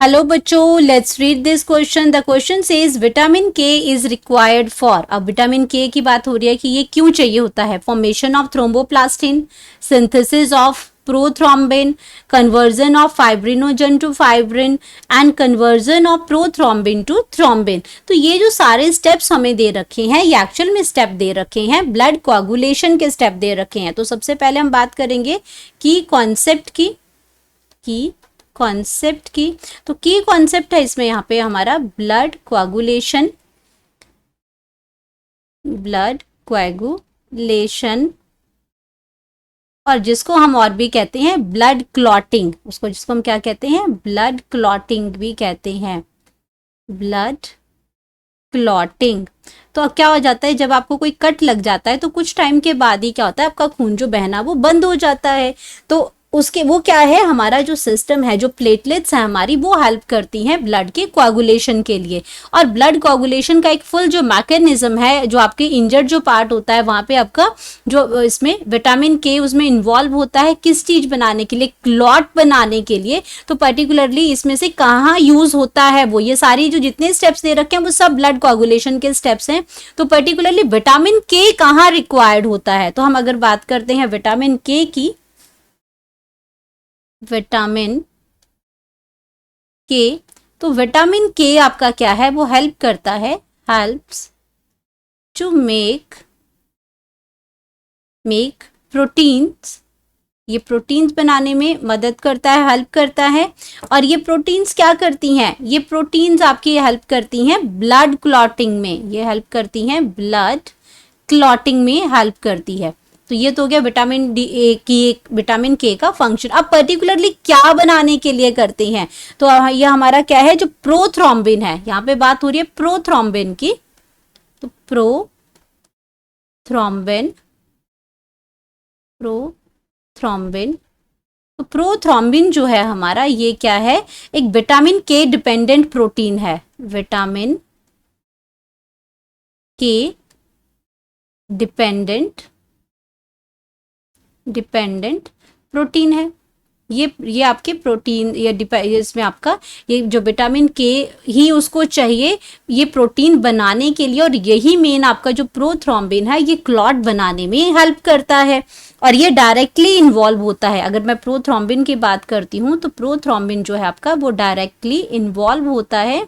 Hello बच्चों, let's read this question. The question says vitamin के is required for. अब vitamin के की बात हो रही है कि ये क्यों चाहिए होता है। Formation of thromboplastin, synthesis of prothrombin, conversion of fibrinogen to fibrin and conversion of prothrombin to thrombin. तो ये जो सारे स्टेप्स हमें दे रखे हैं, ये एक्चुअल में स्टेप दे रखे हैं, ब्लड कोआगुलेशन के स्टेप दे रखे हैं। तो सबसे पहले हम बात करेंगे की कॉन्सेप्ट की। तो की कॉन्सेप्ट है इसमें यहाँ पे हमारा ब्लड कोआगुलेशन और जिसको हम और भी कहते हैं ब्लड क्लॉटिंग। जिसको हम क्या कहते हैं, ब्लड क्लॉटिंग भी कहते हैं, ब्लड क्लॉटिंग। तो क्या हो जाता है, जब आपको कोई कट लग जाता है तो कुछ टाइम के बाद ही क्या होता है, आपका खून जो बहना वो बंद हो जाता है। तो उसके वो क्या है, हमारा जो सिस्टम है, जो प्लेटलेट्स है हमारी, वो हेल्प करती हैं ब्लड के कोआगुलेशन के लिए। और ब्लड कोआगुलेशन का एक फुल जो मैकेनिज्म है, जो आपके इंजर्ड जो पार्ट होता है वहां पे आपका जो इसमें विटामिन के उसमें इन्वॉल्व होता है, किस चीज बनाने के लिए, क्लॉट बनाने के लिए। तो पर्टिकुलरली इसमें से कहाँ यूज होता है वो, ये सारी जो जितने स्टेप्स दे रखे हैं वो सब ब्लड कोआगुलेशन के स्टेप्स हैं। तो पर्टिकुलरली विटामिन के कहाँ रिक्वायर्ड होता है, तो हम अगर बात करते हैं विटामिन के की, विटामिन के, तो विटामिन के आपका क्या है, वो हेल्प करता है, हेल्प्स टू मेक प्रोटीन्स। ये प्रोटीन्स बनाने में मदद करता है, हेल्प करता है। और ये प्रोटीन्स क्या करती हैं, ये प्रोटीन्स आपकी हेल्प करती हैं ब्लड क्लॉटिंग में, ये हेल्प करती हैं ब्लड क्लॉटिंग में हेल्प करती है। तो ये तो हो गया विटामिन विटामिन के का फंक्शन। अब पर्टिकुलरली क्या बनाने के लिए करते हैं, तो ये हमारा क्या है, जो प्रोथ्रोम्बिन है, यहाँ पे बात हो रही है प्रोथ्रोम्बिन की। तो प्रोथ्रोम्बिन जो है हमारा, ये क्या है, एक विटामिन के डिपेंडेंट प्रोटीन है, विटामिन के डिपेंडेंट प्रोटीन है। ये आपके प्रोटीन, ये इसमें आपका ये जो विटामिन के ही उसको चाहिए ये प्रोटीन बनाने के लिए, और यही मेन आपका जो प्रोथ्रोम्बिन है ये क्लॉट बनाने में हेल्प करता है, और ये डायरेक्टली इन्वॉल्व होता है। अगर मैं प्रोथ्रोम्बिन की बात करती हूँ तो प्रोथ्रोम्बिन जो है आपका वो डायरेक्टली इन्वॉल्व होता है,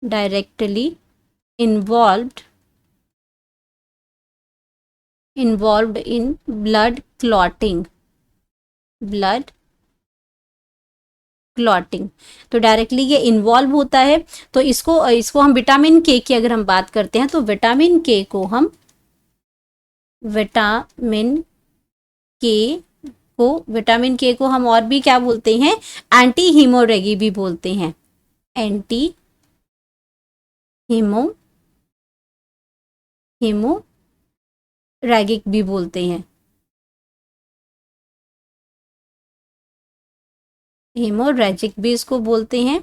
directly involved in blood clotting. तो डायरेक्टली ये इन्वॉल्व होता है। तो इसको हम विटामिन के की अगर हम बात करते हैं, तो विटामिन के को हम और भी क्या बोलते हैं, एंटी हीमोरेगी भी बोलते हैं, एंटी हीमोरेगिक भी बोलते हैं, हेमोरेजिक भी इसको बोलते हैं।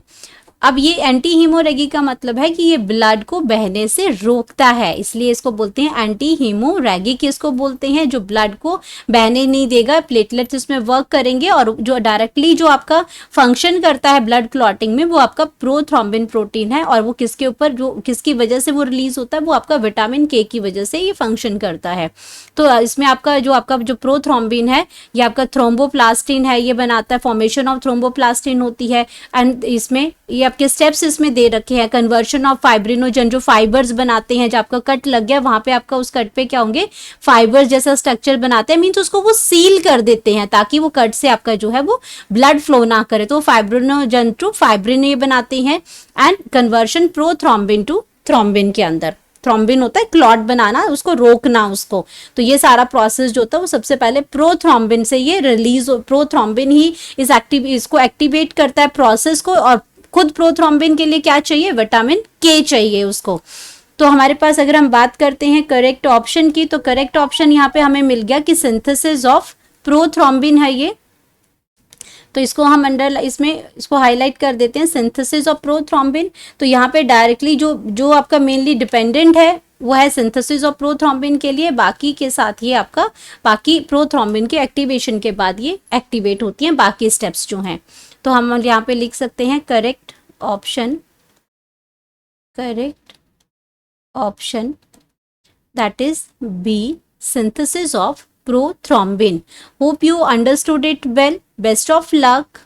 अब ये एंटी हीमोरेगी का मतलब है कि ये ब्लड को बहने से रोकता है, इसलिए इसको बोलते हैं एंटी हीमोरेगिक। इसको बोलते हैं जो ब्लड को बहने नहीं देगा, प्लेटलेट्स इसमें वर्क करेंगे, और जो डायरेक्टली जो आपका फंक्शन करता है ब्लड क्लॉटिंग में वो आपका प्रोथ्रोम्बिन प्रोटीन है, और वो किसके ऊपर, जो किसकी वजह से वो रिलीज होता है, वो आपका विटामिन के की वजह से ये फंक्शन करता है। तो इसमें आपका जो प्रोथ्रोम्बिन है ये आपका थ्रोम्बोप्लास्टिन है, ये बनाता है, फॉर्मेशन ऑफ थ्रोम्बोप्लास्टिन होती है। एंड इसमें ये आपके स्टेप्स इसमें दे रखे हैं, कन्वर्शन ऑफ फाइब्रिनोजन, जो फाइबर्स बनाते हैं, जब आपका कट लग गया वहां पे आपका उस कट पे क्या होंगे, फाइबर्स जैसा स्ट्रक्चर बनाते हैं, मीन्स उसको वो सील कर देते हैं ताकि वो कट से आपका जो है वो ब्लड फ्लो ना करे। तो फाइब्रिनोजन टू फाइब्रिन ये बनाते हैं, and conversion prothrombin to thrombin के अंदर। थ्रोम्बिन होता है क्लॉट बनाना, उसको रोकना उसको। तो ये सारा प्रोसेस जो होता है वो सबसे पहले प्रोथ्रोम्बिन से ये रिलीज, प्रोथ्रोम्बिन ही इसको एक्टिवेट करता है प्रोसेस को। और खुद प्रोथ्रोम्बिन के लिए क्या चाहिए, विटामिन के चाहिए उसको। तो हमारे पास अगर हम बात करते हैं करेक्ट ऑप्शन की, तो करेक्ट ऑप्शन यहाँ पे हमें मिल गया कि सिंथेसिस ऑफ प्रोथ्रोम्बिन है ये। तो इसको हम इसको हाईलाइट कर देते हैं, सिंथेसिस ऑफ प्रोथ्रोम्बिन। तो यहाँ पे डायरेक्टली जो आपका मेनली डिपेंडेंट है वो है सिंथेसिस ऑफ प्रोथ्रोम्बिन के लिए, बाकी के साथ ये बाकी प्रोथ्रोम्बिन के एक्टिवेशन के बाद ये एक्टिवेट होती हैं बाकी स्टेप्स जो हैं। तो हम यहाँ पे लिख सकते हैं correct option that is B, synthesis of prothrombin. Hope you understood it well. Best of luck.